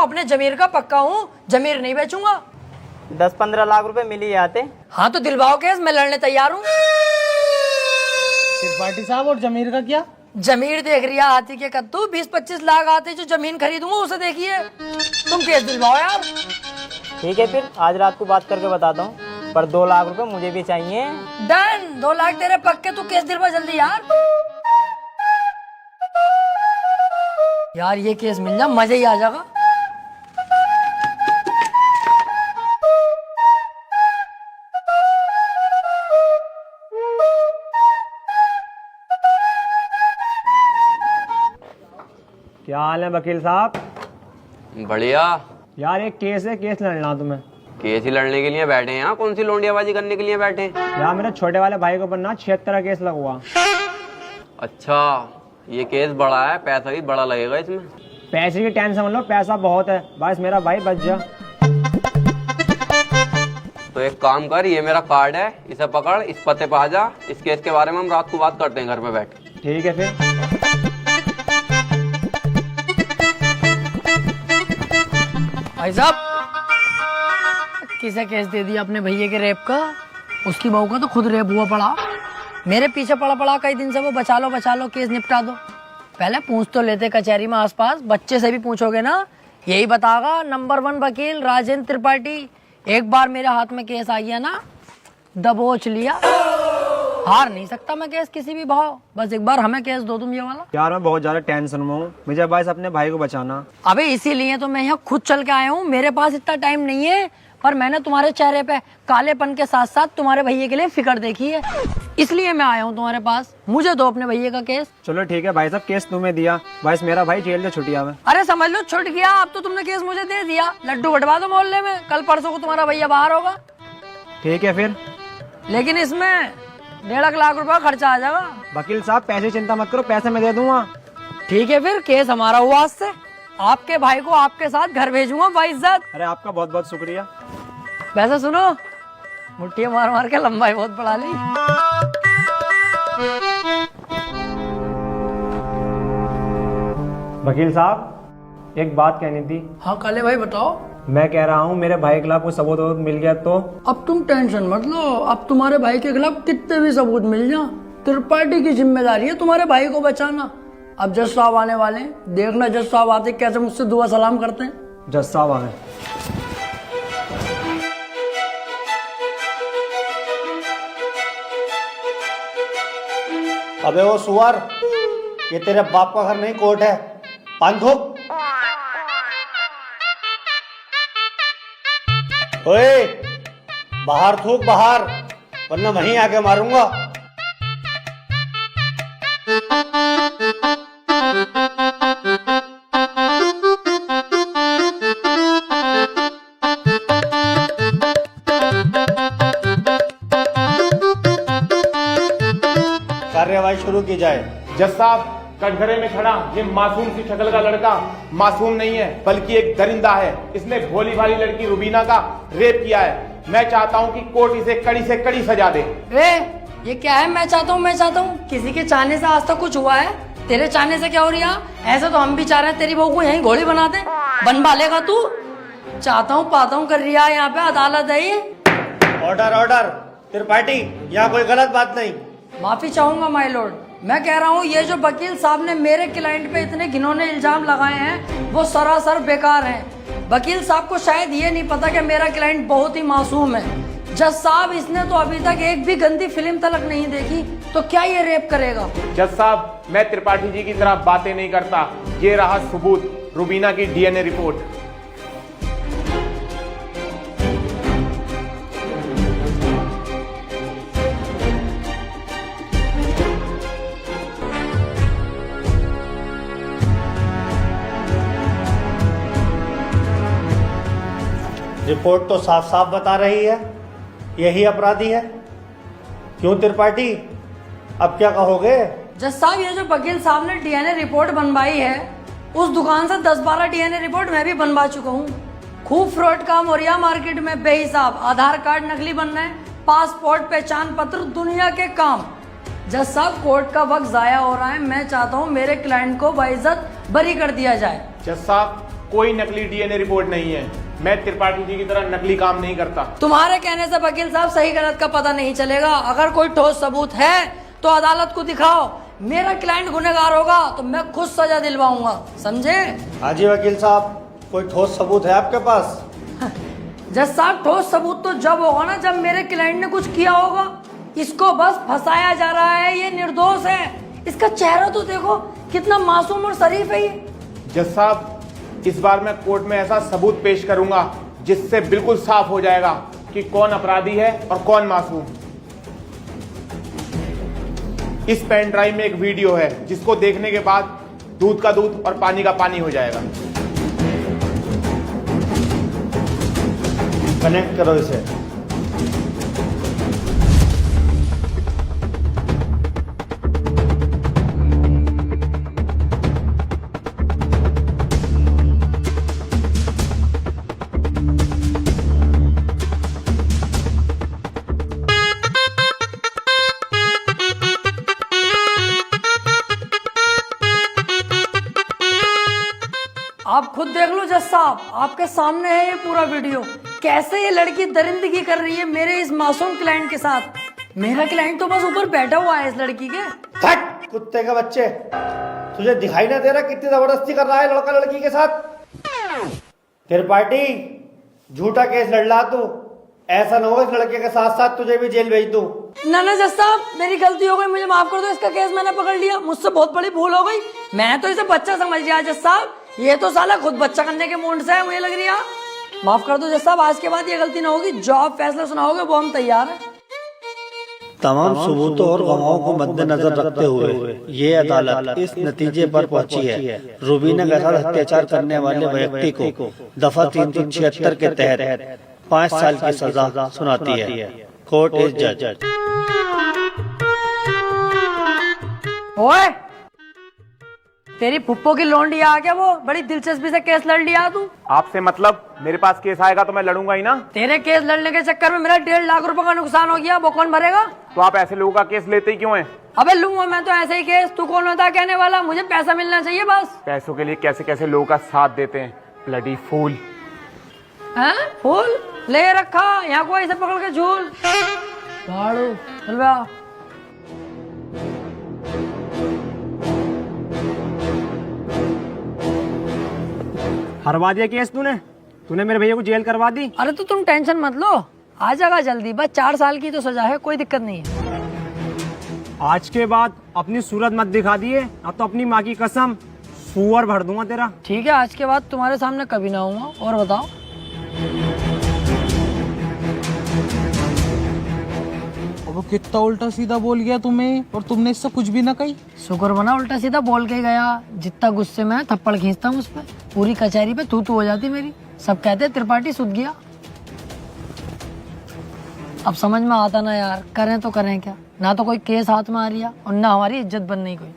अपने जमीर का पक्का हूँ, जमीर नहीं बेचूंगा। 10-15 लाख रुपए मिल ही आते। हाँ तो दिलवाओ केस, मैं लड़ने तैयार हूँ। त्रिपाठी साहब और जमीर का क्या? जमीर देख रही है हाथी के कद्दू, 20-25 लाख आते जो जमीन खरीदूंगा उसे देखिए। तुम केस दिलवाओ यार। ठीक है फिर आज रात को बात करके बताता हूँ, पर 2 लाख रुपए मुझे भी चाहिए। डन, 2 लाख तेरे पक्के, तू केस दिलवा जल्दी यार। यार ये केस मिल जा, मजा ही आ जाएगा। क्या हाल है वकील साहब? बढ़िया। यार एक केस है, केस लड़ना तुम्हें। केस ही लड़ने के लिए बैठे हैं यहाँ, कौन सी लोंडियाबाजी करने के लिए बैठे हैं? यार मेरे छोटे वाले भाई को बनना 76 केस लगवा। अच्छा, ये केस बड़ा है, पैसा भी बड़ा लगेगा इसमें। पैसे की टेंशन मत लो, पैसा बहुत है, बस मेरा भाई बच जा। तो एक काम कर, ये मेरा कार्ड है, इसे पकड़, इस पते पे आ जा। इस केस के बारे में हम रात को बात करते हैं घर पे बैठ के। ठीक है फिर। भाई साहब, किसे केस दे दिया अपने भैया के रेप का? उसकी बहू का तो खुद रेप हुआ पड़ा, मेरे पीछे पड़ा पड़ा कई दिन से वो। बचा लो केस निपटा दो। पहले पूछ तो लेते कचहरी में आसपास, बच्चे से भी पूछोगे ना यही बतागा नंबर 1 वकील राजेंद्र त्रिपाठी। एक बार मेरे हाथ में केस आ गया ना, दबोच लिया, हार नहीं सकता मैं केस किसी भी भाव। बस एक बार हमें केस दो तुम ये वाला। यार मैं बहुत ज्यादा टेंशन में हूँ, मुझे बस अपने भाई को बचाना। अबे इसीलिए तो मैं यहाँ खुद चल के आया हूँ। मेरे पास इतना टाइम नहीं है, पर मैंने तुम्हारे चेहरे पे कालेपन के साथ साथ तुम्हारे भैया के लिए फिक्र देखी है, इसलिए मैं आया हूँ तुम्हारे पास। मुझे दो अपने भैया का केस। चलो ठीक है भाई साहब, केस तुम्हें दिया, बस मेरा भाई जेल से छुट्टिया में। अरे समझ लो छुट गया, अब तो तुमने केस मुझे दे दिया। लड्डू बंटवा दो मोहल्ले में, कल परसों को तुम्हारा भैया बाहर होगा। ठीक है फिर। लेकिन इसमें 1.5 लाख रुपया खर्चा आ जाएगा। वकील साहब पैसे चिंता मत करो, पैसे मैं दे दूंगा। ठीक है फिर, केस हमारा हुआ आज से। आपके भाई को आपके साथ घर भेजूंगा बाइज्जत। अरे आपका बहुत बहुत शुक्रिया। वैसे सुनो, मुट्ठी मार मार के लंबाई बहुत बढ़ा ली। वकील साहब एक बात कहनी थी। हाँ काले भाई बताओ। मैं कह रहा हूँ मेरे भाई के खिलाफ कोई सबूत मिल गया तो? अब तुम टेंशन मत लो, अब तुम्हारे भाई के खिलाफ कितने भी सबूत मिल जाए, त्रिपाठी की जिम्मेदारी है तुम्हारे भाई को बचाना। अब जज साहब आने वाले हैं, देखना जज साहब आते कैसे मुझसे दुआ सलाम करते हैं। जज साहब आ गए। अबे वो सुअर, ये तेरे बाप का घर नहीं कोर्ट है। पान थूक। ओए बाहर थूक बाहर, वरना वहीं आके मारूंगा। कार्यवाही शुरू की जाए। जज साहब, कटघरे में खड़ा ये मासूम सी शक्ल का लड़का मासूम नहीं है, बल्कि एक दरिंदा है। इसने भोली भाली लड़की रुबीना का रेप किया है। मैं चाहता हूं कि कोर्ट इसे कड़ी से कड़ी सजा दे। ये क्या है? मैं चाहता हूँ, किसी के चाहने से आज तक कुछ हुआ है? तेरे चाहने से क्या हो रहा? ऐसे तो हम भी चाह रहे हैं तेरी बहू को यहीं घोड़ी बना दे। बनवा लेगा तू? चाहता हूँ पाता हूँ कर रहा है, यहाँ पे अदालत है ये। Order order. त्रिपाठी, यहाँ कोई गलत बात नहीं। माफी चाहूंगा माय लॉर्ड। मैं कह रहा हूँ ये जो वकील साहब ने मेरे क्लाइंट पे इतने घिनौने इल्जाम लगाए हैं वो सरासर बेकार हैं। वकील साहब को शायद ये नहीं पता कि मेरा क्लाइंट बहुत ही मासूम है। जज साहब, इसने तो अभी तक एक भी गंदी फिल्म तलक नहीं देखी, तो क्या ये रेप करेगा? जज साहब, मैं त्रिपाठी जी की तरह बातें नहीं करता। ये रहा सबूत, रुबीना की डीएनए रिपोर्ट। रिपोर्ट तो साफ साफ बता रही है यही अपराधी है। क्यों त्रिपाठी, अब क्या कहोगे? जज साहब, ये जो वकील साहब ने डीएनए रिपोर्ट बनवाई है, उस दुकान से 10-12 डीएनए रिपोर्ट मैं भी बनवा चुका हूँ। खूब फ्रॉड काम हो रहा मार्केट में बेहिसाब। आधार कार्ड नकली बन रहे हैं, पासपोर्ट पहचान पत्र दुनिया के काम। जज साहब, कोर्ट का वक्त जाया हो रहा है। मैं चाहता हूँ मेरे क्लाइंट को बाइज्जत बरी कर दिया जाए। जज साहब, कोई नकली डीएनए रिपोर्ट नहीं है। मैं त्रिपाठी जी की तरह नकली काम नहीं करता। तुम्हारे कहने से वकील साहब सही गलत का पता नहीं चलेगा। अगर कोई ठोस सबूत है तो अदालत को दिखाओ। मेरा क्लाइंट गुनहगार होगा तो मैं खुद सजा दिलवाऊंगा, समझे? हाँ जी वकील साहब, कोई ठोस सबूत है आपके पास? जज साहब, ठोस सबूत तो जब होगा ना जब मेरे क्लाइंट ने कुछ किया होगा। इसको बस फंसाया जा रहा है, ये निर्दोष है। इसका चेहरा तो देखो, कितना मासूम और शरीफ है ये। जज साहब, इस बार मैं कोर्ट में ऐसा सबूत पेश करूंगा जिससे बिल्कुल साफ हो जाएगा कि कौन अपराधी है और कौन मासूम। इस पेन ड्राइव में एक वीडियो है जिसको देखने के बाद दूध का दूध और पानी का पानी हो जाएगा। कनेक्ट करो इसे। आप खुद देख लो जज साहब, आपके सामने है ये पूरा वीडियो। कैसे ये लड़की दरिंदगी कर रही है मेरे इस मासूम क्लाइंट के साथ। मेरा क्लाइंट तो बस ऊपर बैठा हुआ है इस लड़की के। हट कुत्ते के बच्चे, तुझे दिखाई ना दे रहा कितनी जबरदस्ती कर रहा है लड़का लड़की के साथ? त्रिपाठी, झूठा केस लड़ रहा तू। ऐसा ना हो इस लड़के के साथ साथ तुझे भी जेल भेज दूं। ना ना जज साहब, मेरी गलती हो गई, मुझे माफ कर दो। इसका केस मैंने पकड़ लिया, मुझसे बहुत बड़ी भूल हो गई। मैं तो इसे बच्चा समझ लिया जज साहब, ये तो साला खुद बच्चा करने के मूड से है, मुझे लग रही है। माफ कर दो जज साहब, आज के बाद ये गलती ना होगी। जो आप फैसला सुनाओगे वो हम तैयार हैं। तमाम सबूतों और गवाहों को मद्देनजर रखते हुए ये अदालत इस नतीजे पर पहुंची है, रुबीना के साथ अत्याचार करने वाले व्यक्ति को दफा 376 के तहत 5 साल की सजा सुनाती है। कोर्ट इज जज। ओए, तेरी फुप्पो की लौंडी आ गया, वो बड़ी दिलचस्पी से केस लड़ लिया तू। आपसे मतलब? मेरे पास केस आएगा तो मैं लड़ूंगा ही ना। तेरे केस लड़ने के चक्कर में मेरा 1.5 लाख रुपए का नुकसान हो गया, वो कौन भरेगा? तो आप ऐसे लोगों का केस लेते ही क्यों हैं? अबे लूंगा मैं तो ऐसे ही केस, तू कौन होता है कहने वाला? मुझे पैसा मिलना चाहिए बस। पैसों के लिए कैसे कैसे लोगों का साथ देते हैं, ब्लडी फूल। हैं? फूल ले रखा यहाँ को ऐसे पकड़ के झूल भाड़ू, चल बे आ। हरवा दिया केस तूने मेरे भैया को जेल करवा दी। अरे तो तुम टेंशन मत लो, आ जाएगा जल्दी। बस 4 साल की तो सजा है, कोई दिक्कत नहीं है। आज के बाद अपनी सूरत मत दिखा दिए, अब तो अपनी माँ की कसम सुअर भर दूंगा तेरा। ठीक है, आज के बाद तुम्हारे सामने कभी ना आऊंगा। और बताओ? वो कितना उल्टा सीधा बोल गया तुम्हें, और तुमने इससे कुछ भी ना कही। शुक्र बना उल्टा सीधा बोल के गया। जितना गुस्से में थप्पड़ खींचता हूँ उस पर, पूरी कचहरी पे तू हो जाती मेरी। सब कहते त्रिपाठी सुध गया। अब समझ में आता ना यार, करें तो करें क्या। ना तो कोई केस हाथ में आ रही है और ना हमारी इज्जत बन नहीं कोई।